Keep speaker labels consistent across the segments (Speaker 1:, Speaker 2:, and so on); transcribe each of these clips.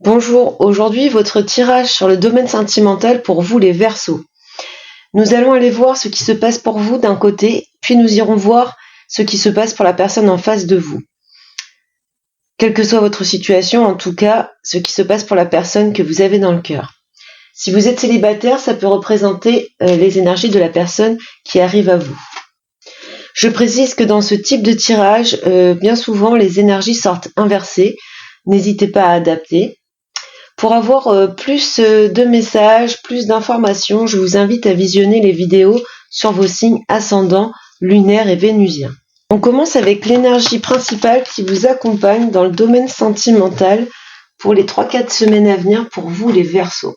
Speaker 1: Bonjour, aujourd'hui votre tirage sur le domaine sentimental pour vous les Verseaux. Nous allons aller voir ce qui se passe pour vous d'un côté, puis nous irons voir ce qui se passe pour la personne en face de vous. Quelle que soit votre situation, en tout cas, ce qui se passe pour la personne que vous avez dans le cœur. Si vous êtes célibataire, ça peut représenter les énergies de la personne qui arrive à vous. Je précise que dans ce type de tirage, bien souvent les énergies sortent inversées. N'hésitez pas à adapter. Pour avoir plus de messages, plus d'informations, je vous invite à visionner les vidéos sur vos signes ascendants, lunaires et vénusiens. On commence avec l'énergie principale qui vous accompagne dans le domaine sentimental pour les 3-4 semaines à venir pour vous les Verseaux.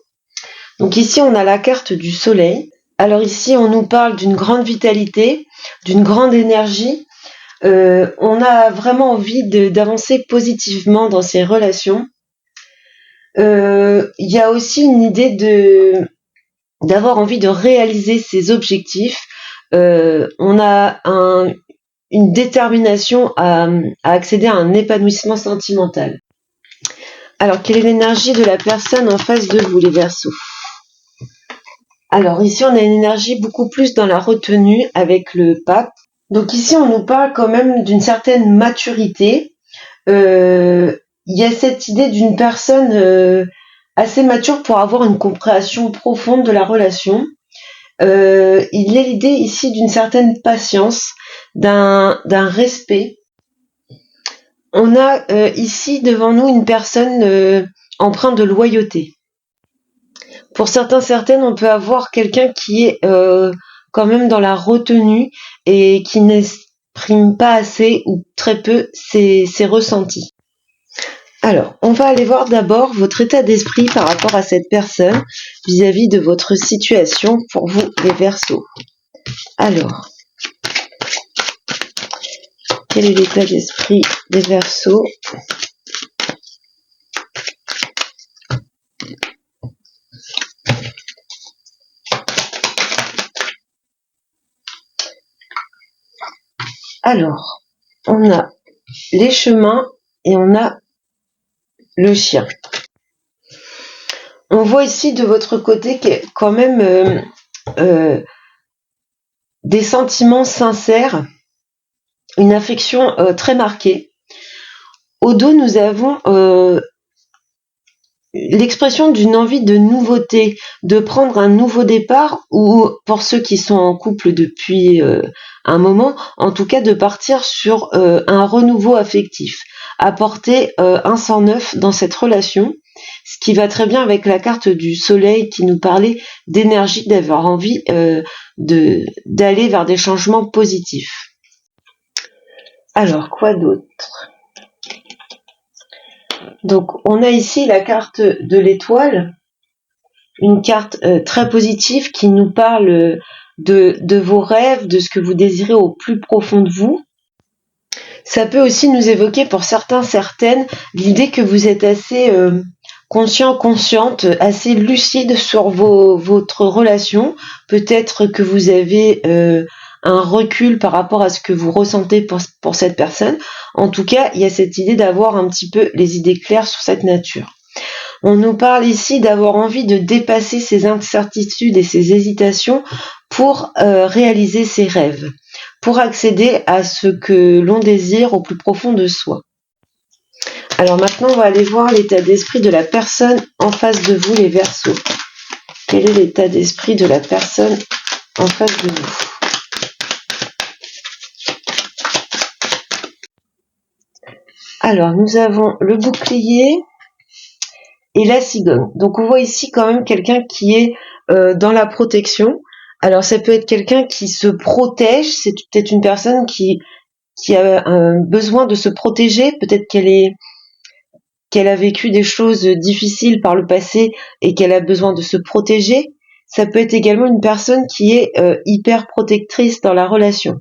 Speaker 1: Donc ici on a la carte du soleil. Alors ici on nous parle d'une grande vitalité, d'une grande énergie. On a vraiment envie d'avancer positivement dans ces relations. Il y a aussi une idée d'avoir envie de réaliser ses objectifs. On a une détermination à accéder à un épanouissement sentimental. Alors, quelle est l'énergie de la personne en face de vous, les Verseaux? Alors, ici, on a une énergie beaucoup plus dans la retenue avec le pape. Donc ici, on nous parle quand même d'une certaine maturité. Il y a cette idée d'une personne assez mature pour avoir une compréhension profonde de la relation. Il y a l'idée ici d'une certaine patience, d'un respect. On a ici devant nous une personne empreinte de loyauté. Pour certaines, on peut avoir quelqu'un qui est quand même dans la retenue et qui n'exprime pas assez ou très peu ses ressentis. Alors, on va aller voir d'abord votre état d'esprit par rapport à cette personne vis-à-vis de votre situation pour vous, les Verseaux. Alors, quel est l'état d'esprit des Verseaux? Alors, on a les chemins et on a le chien. On voit ici de votre côté qu'il y a quand même des sentiments sincères, une affection très marquée. Au dos, nous avons l'expression d'une envie de nouveauté, de prendre un nouveau départ, ou pour ceux qui sont en couple depuis un moment, en tout cas de partir sur un renouveau affectif, apporter un sang neuf dans cette relation, ce qui va très bien avec la carte du soleil qui nous parlait d'énergie, d'avoir envie d'aller vers des changements positifs. Alors, quoi d'autre ? Donc, on a ici la carte de l'étoile, une carte très positive qui nous parle de vos rêves, de ce que vous désirez au plus profond de vous. Ça peut aussi nous évoquer pour certaines l'idée que vous êtes assez consciente, assez lucide sur votre relation. Peut-être que vous avez un recul par rapport à ce que vous ressentez pour cette personne. En tout cas, il y a cette idée d'avoir un petit peu les idées claires sur cette nature. On nous parle ici d'avoir envie de dépasser ses incertitudes et ses hésitations pour réaliser ses rêves, pour accéder à ce que l'on désire au plus profond de soi. Alors maintenant, on va aller voir l'état d'esprit de la personne en face de vous, les Verseaux. Quel est l'état d'esprit de la personne en face de vous ? Alors, nous avons le bouclier et la cigogne. Donc, on voit ici quand même quelqu'un qui est dans la protection. Alors, ça peut être quelqu'un qui se protège. C'est peut-être une personne qui a un besoin de se protéger. Peut-être qu'elle a vécu des choses difficiles par le passé et qu'elle a besoin de se protéger. Ça peut être également une personne qui est hyper protectrice dans la relation.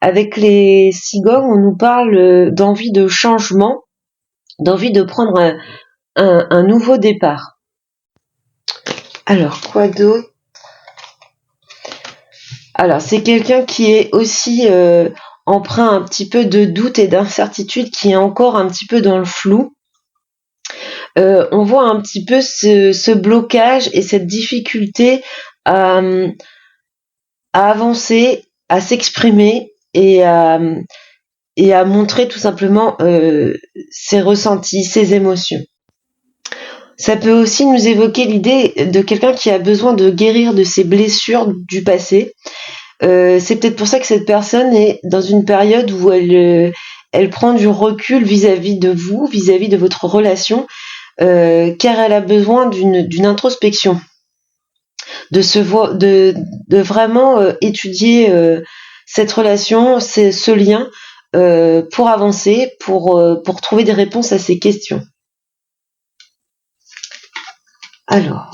Speaker 1: Avec les cigognes, on nous parle d'envie de changement, d'envie de prendre un nouveau départ. Alors, quoi d'autre ? Alors, c'est quelqu'un qui est aussi empreint un petit peu de doute et d'incertitude, qui est encore un petit peu dans le flou. on voit un petit peu ce blocage et cette difficulté à avancer, à s'exprimer et à montrer tout simplement ses ressentis, ses émotions. Ça peut aussi nous évoquer l'idée de quelqu'un qui a besoin de guérir de ses blessures du passé. C'est peut-être pour ça que cette personne est dans une période où elle prend du recul vis-à-vis de vous, vis-à-vis de votre relation, car elle a besoin d'une introspection, de vraiment étudier cette relation, ce lien, pour avancer, pour trouver des réponses à ces questions. Alors,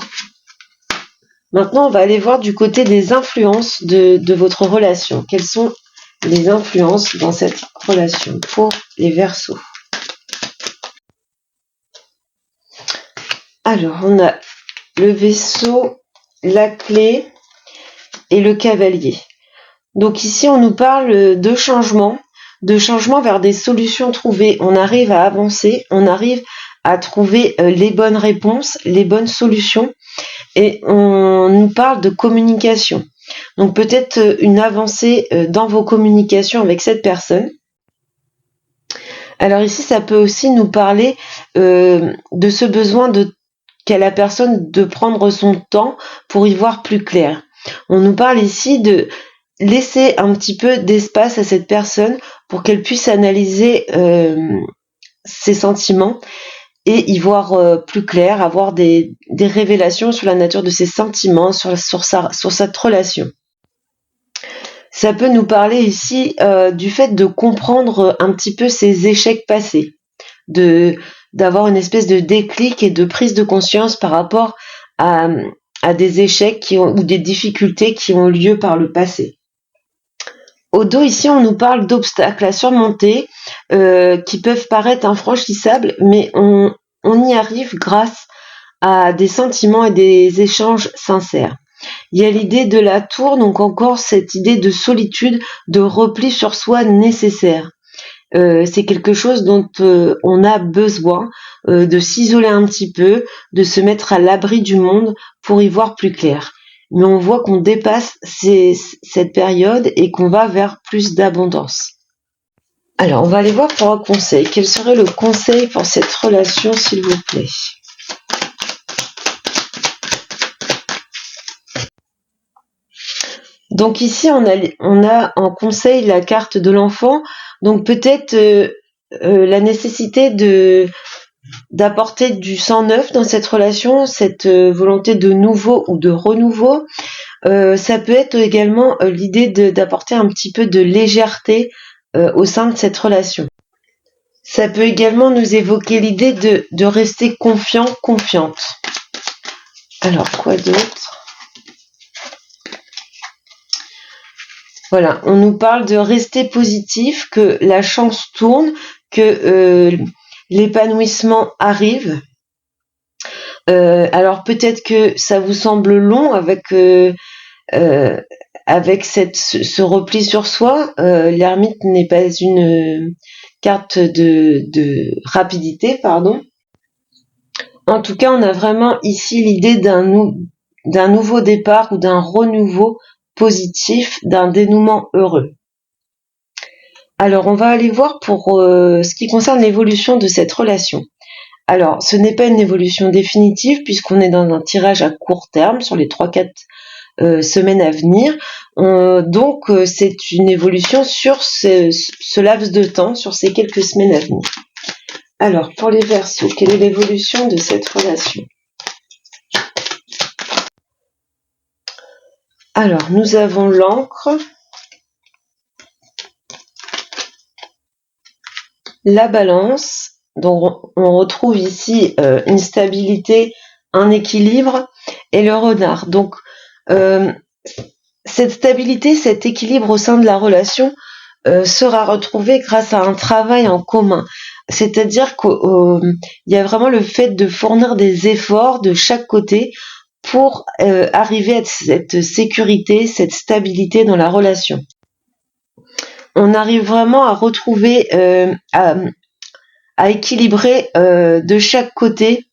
Speaker 1: maintenant, on va aller voir du côté des influences de votre relation. Quelles sont les influences dans cette relation pour les Verseaux? Alors, on a le Verseau, la clé et le cavalier. Donc ici, on nous parle de changement vers des solutions trouvées. On arrive à avancer, on arrive à trouver les bonnes réponses, les bonnes solutions, et on nous parle de communication. Donc peut-être une avancée dans vos communications avec cette personne. Alors ici, ça peut aussi nous parler de ce besoin qu'a la personne de prendre son temps pour y voir plus clair. On nous parle ici de laisser un petit peu d'espace à cette personne pour qu'elle puisse analyser ses sentiments et y voir plus clair, avoir des révélations sur la nature de ses sentiments, sur cette relation. Ça peut nous parler ici du fait de comprendre un petit peu ses échecs passés, d'avoir une espèce de déclic et de prise de conscience par rapport à des échecs ou des difficultés qui ont lieu par le passé. Au dos, ici, on nous parle d'obstacles à surmonter qui peuvent paraître infranchissables, mais on y arrive grâce à des sentiments et des échanges sincères. Il y a l'idée de la tour, donc encore cette idée de solitude, de repli sur soi nécessaire. C'est quelque chose dont on a besoin, de s'isoler un petit peu, de se mettre à l'abri du monde pour y voir plus clair. Mais on voit qu'on dépasse cette période et qu'on va vers plus d'abondance. Alors, on va aller voir pour un conseil. Quel serait le conseil pour cette relation, s'il vous plaît? Donc ici, on a en conseil la carte de l'enfant. Donc peut-être la nécessité d'apporter du sang neuf dans cette relation, cette volonté de nouveau ou de renouveau. Ça peut être également l'idée d'apporter un petit peu de légèreté au sein de cette relation. Ça peut également nous évoquer l'idée de rester confiant, confiante. Alors, quoi d'autre? Voilà, on nous parle de rester positif, que la chance tourne, que l'épanouissement arrive. Alors peut-être que ça vous semble long avec ce repli sur soi. L'ermite n'est pas une carte de rapidité, pardon. En tout cas, on a vraiment ici l'idée d'un nouveau départ ou d'un renouveau positif, d'un dénouement heureux. Alors, on va aller voir pour ce qui concerne l'évolution de cette relation. Alors, ce n'est pas une évolution définitive puisqu'on est dans un tirage à court terme sur les 3-4 semaines à venir. Donc, c'est une évolution sur ce laps de temps, sur ces quelques semaines à venir. Alors, pour les Verseaux, quelle est l'évolution de cette relation? Alors, nous avons l'Ancre, la Balance, dont on retrouve ici une stabilité, un équilibre, et le Renard. Donc, cette stabilité, cet équilibre au sein de la relation sera retrouvé grâce à un travail en commun. C'est-à-dire qu'il y a vraiment le fait de fournir des efforts de chaque côté pour arriver à cette sécurité, cette stabilité dans la relation. On arrive vraiment à retrouver, à équilibrer de chaque côté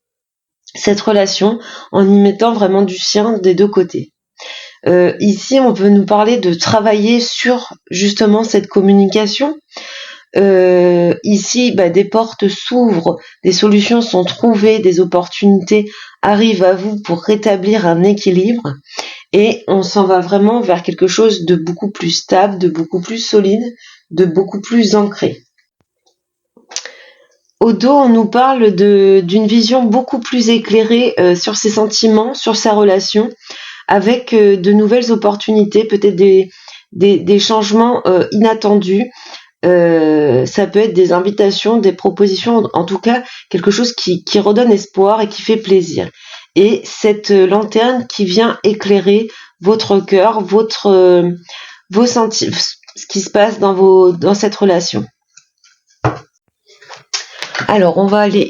Speaker 1: cette relation en y mettant vraiment du sien des deux côtés. Ici, on peut nous parler de travailler sur justement cette communication. Ici, des portes s'ouvrent, des solutions sont trouvées, des opportunités arrivent à vous pour rétablir un équilibre et on s'en va vraiment vers quelque chose de beaucoup plus stable, de beaucoup plus solide, de beaucoup plus ancré. Au dos, on nous parle d'une vision beaucoup plus éclairée sur ses sentiments, sur sa relation, avec de nouvelles opportunités, peut-être des changements inattendus. Ça peut être des invitations, des propositions, en tout cas quelque chose qui redonne espoir et qui fait plaisir. Et cette lanterne qui vient éclairer votre cœur, vos sentiments, ce qui se passe dans cette relation. Alors, on va aller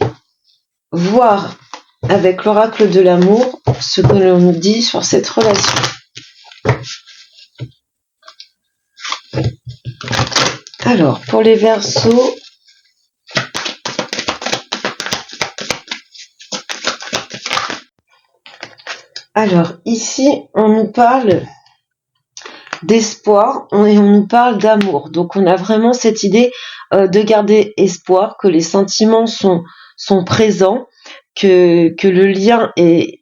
Speaker 1: voir avec l'oracle de l'amour ce que l'on nous dit sur cette relation. Alors, pour les Verseaux, alors ici, on nous parle d'espoir et on nous parle d'amour. Donc, on a vraiment cette idée de garder espoir, que les sentiments sont présents, que le lien est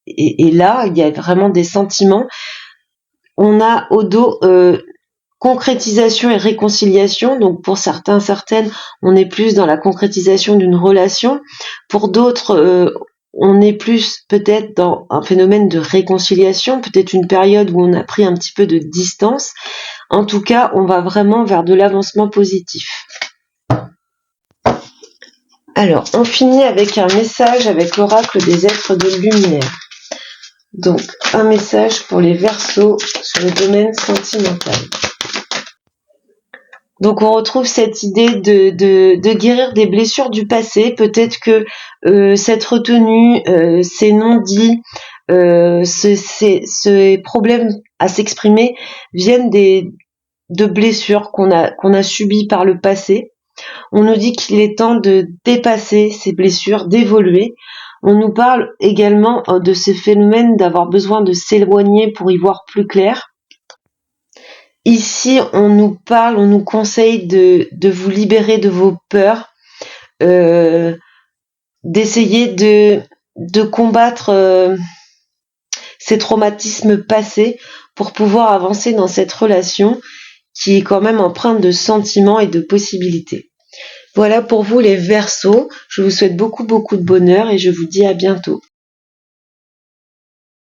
Speaker 1: là, il y a vraiment des sentiments. On a au dos concrétisation et réconciliation. Donc pour certains, certaines, on est plus dans la concrétisation d'une relation. Pour d'autres, on est plus peut-être dans un phénomène de réconciliation, peut-être une période où on a pris un petit peu de distance. En tout cas, on va vraiment vers de l'avancement positif. Alors, on finit avec un message avec l'oracle des êtres de lumière. Donc, un message pour les Verseaux sur le domaine sentimental. Donc, on retrouve cette idée de guérir des blessures du passé. Peut-être que cette retenue, ces non-dits, ces problèmes à s'exprimer viennent de blessures qu'on a subies par le passé. On nous dit qu'il est temps de dépasser ces blessures, d'évoluer. On nous parle également de ce phénomène d'avoir besoin de s'éloigner pour y voir plus clair. Ici, on nous conseille de vous libérer de vos peurs, d'essayer de combattre ces traumatismes passés pour pouvoir avancer dans cette relation qui est quand même empreinte de sentiments et de possibilités. Voilà pour vous les Verseaux, je vous souhaite beaucoup de bonheur et je vous dis à bientôt.